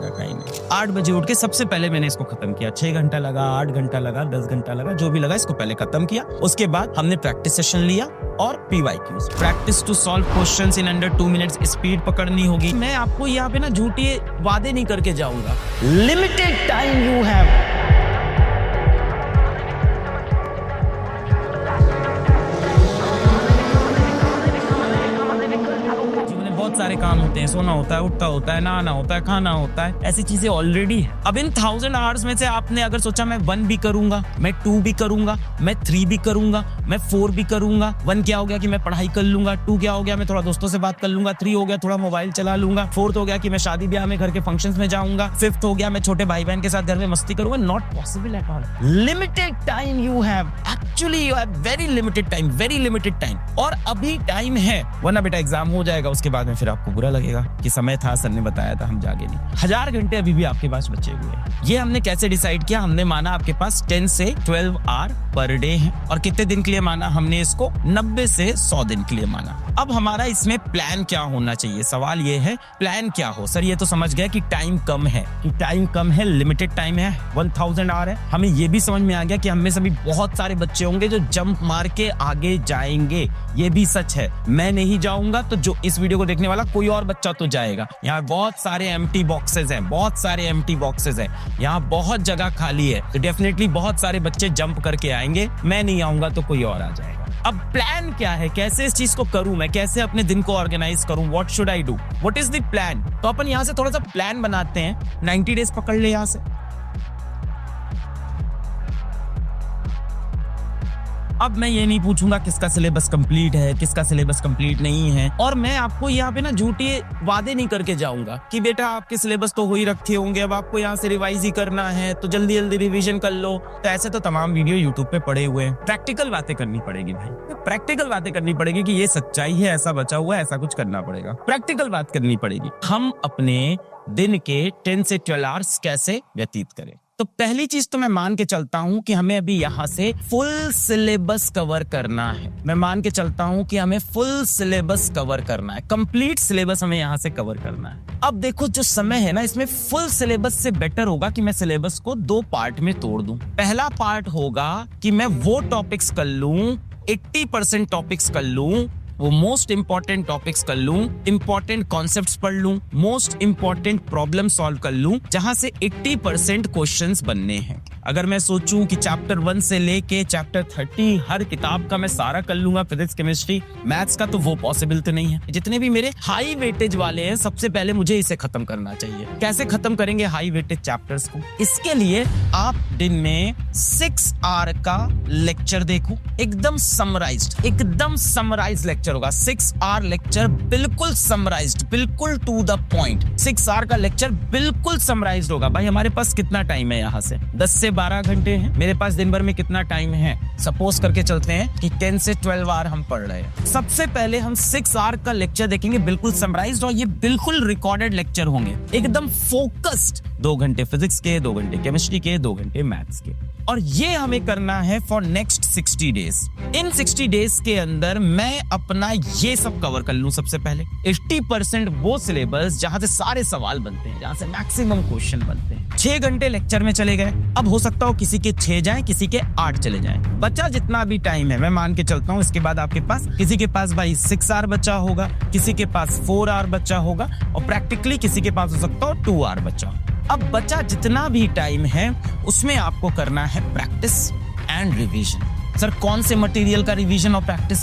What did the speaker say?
जाएगा कहीं नहीं। 8 बजे उठ के सबसे पहले मैंने इसको खत्म किया। 6 घंटा लगा, 8 घंटा लगा, 10 घंटा लगा, जो भी लगा इसको पहले खत्म किया। उसके बाद हमने प्रैक्टिस सेशन लिया और PYQs, practice to solve questions in under 2 minutes. Speed पकड़नी होगी। मैं आपको यहाँ पे ना झूठे वादे नहीं करके जाऊंगा। Limited time you have. बहुत सारे काम होते हैं, सोना होता है, उठता होता है, नहाना होता है, खाना होता है, ऐसी चीजें ऑलरेडी है। अब इन 1000 आवर्स में से आपने अगर सोचा मैं 1 भी करूंगा, मैं 2 भी करूंगा, मैं 3 भी करूंगा, मैं 4 भी करूंगा। 1 क्या हो गया कि मैं पढ़ाई कर लूंगा, 2 क्या हो गया मैं थोड़ा दोस्तों से बात कर लूंगा, 3 हो गया थोड़ा मोबाइल चला लूंगा, 4th हो गया कि मैं शादी ब्याह में घर के फंक्शंस में जाऊंगा, 5th हो गया मैं छोटे भाई बहन के साथ घर में मस्ती करूंगा। Not possible at all. Limited time you have, actually you have very limited time, very limited time. और अभी टाइम है, वरना बेटा एग्जाम हो जाएगा, उसके बाद में फिर आपको बुरा लगेगा कि समय था, सर ने बताया था, हम जागे नहीं। 1000 घंटे अभी भी आपके पास बचे हुए हैं। ये हमने कैसे डिसाइड किया? हमने माना आपके पास 10 से 12 आवर पर डे है। और कितने दिन के लिए माना? हमने इसको 90 से 100 दिन के लिए माना। अब हमारा इसमें प्लान क्या होना चाहिए? सवाल ये है प्लान क्या हो। सर ये तो समझ गया कि टाइम कम है, लिमिटेड टाइम है, 1000 आवर है। हमें ये भी समझ में आ गया कि हम में से भी बहुत सारे बच्चे होंगे जो जंप मार के आगे जाएंगे। ये भी सच है, मैं नहीं जाऊंगा तो जो इस वीडियो को देखने वाला कोई और बच्चा तो जाएगा। यहाँ बहुत सारे एम्प्टी बॉक्सेस हैं, बहुत सारे एम्प्टी बॉक्सेस हैं, यहाँ बहुत जगह खाली है, तो डेफिनेटली बहुत सारे बच्चे जंप करके आएंगे। मैं नहीं आऊंगा तो कोई और आ जाएगा। अब प्लान क्या है? कैसे इस चीज को करूं मैं? कैसे अपने दिन को ऑर्गेनाइज करूं? What should I do? What is the plan? तो अपन यहां से थोड़ा सा प्लान बनाते हैं। 90 डेज पकड़ ले यहां से। अब मैं ये नहीं पूछूंगा किसका सिलेबस कंप्लीट है, किसका सिलेबस कंप्लीट नहीं है। और मैं आपको यहाँ पे ना झूठे वादे नहीं करके जाऊंगा कि बेटा आपके सिलेबस तो हो ही रखे होंगे, अब आपको यहाँ से रिवाइज ही करना है तो जल्दी जल्दी रिवीजन कर लो। तो ऐसे तो तमाम वीडियो यूट्यूब पे पड़े हुए हैं। प्रैक्टिकल बातें करनी पड़ेगी भाई, प्रैक्टिकल बातें करनी पड़ेगी कि ये सच्चाई है, ऐसा बचा हुआ है, ऐसा कुछ करना पड़ेगा। प्रैक्टिकल बात करनी पड़ेगी। हम अपने दिन के 10 से 12 आवर्स कैसे व्यतीत करें? तो पहली चीज तो मैं मान के चलता हूं कि हमें अभी यहां से फुल सिलेबस कवर करना है। मैं मान के चलता हूं कि हमें फुल सिलेबस कवर करना है, कंप्लीट सिलेबस हमें यहां से कवर करना है। अब देखो जो समय है ना, इसमें फुल सिलेबस से बेटर होगा कि मैं सिलेबस को 2 पार्ट में तोड़ दूं। पहला पार्ट होगा कि मैं वो टॉपिक्स कर लूं, 80% टॉपिक्स कर लूं, वो मोस्ट इंपॉर्टेंट टॉपिक्स कर लूं, इंपॉर्टेंट कॉन्सेप्ट्स पढ़ लूं, मोस्ट इंपॉर्टेंट प्रॉब्लम सॉल्व कर लूं, जहां से 80% क्वेश्चंस बनने हैं। अगर मैं सोचूं कि चैप्टर 1 से लेके चैप्टर 30 हर किताब का मैं सारा कर लूंगा, फिजिक्स, केमिस्ट्री, मैथ्स का, तो वो पॉसिबल तो नहीं है। जितने भी मेरे हाई वेटेज वाले हैं, सबसे पहले मुझे इसे खत्म करना चाहिए। कैसे खत्म करेंगे हाई वेटेज चैप्टर्स को? इसके लिए आप दिन में 6 आवर का लेक्चर देखो, एकदम समराइज्ड लेक्चर होगा। 6 आवर लेक्चर बिल्कुल समराइज्ड, बिल्कुल टू द पॉइंट। 6 आवर का लेक्चर बिल्कुल समराइज्ड होगा। भाई हमारे पास कितना टाइम है? यहाँ से 10 से 12 घंटे हैं। मेरे पास दिन भर में कितना टाइम है? सपोज करके चलते हैं कि 10 से 12 आवर हम पढ़ रहे हैं। सबसे पहले हम 6 आवर का लेक्चर देखेंगे, बिल्कुल समराइज्ड, और ये बिल्कुल रिकॉर्डेड लेक्चर होंगे, एकदम फोकस्ड। 2 घंटे फिजिक्स के, 2 घंटे केमिस्ट्री के, 2 घंटे मैथ्स के। और ये हमें करना है for next 60 days. In 60 days के अंदर मैं अपना ये सब कवर कर लूं। सबसे पहले 80% वो सिलेबस जहां से सारे सवाल बनते हैं, जहां से मैक्सिमम क्वेश्चन बनते हैं। 6 घंटे लेक्चर में चले गए। अब हो सकता हो किसी के 6 जाए, किसी के 8 चले जाए। बचा जितना भी टाइम है, मैं मान के चलता हूं इसके बाद आपके पास, किसी के पास भाई 6 आवर बचा होगा, किसी के पास 4 आवर बचा होगा, और प्रैक्टिकली किसी के पास हो सकता हो 2 आवर बचा। अब बचा जितना भी टाइम है उसमें आपको करना है प्रैक्टिस एंड रिवीजन। सर कौन से मटेरियल का रिवीजन और प्रैक्टिस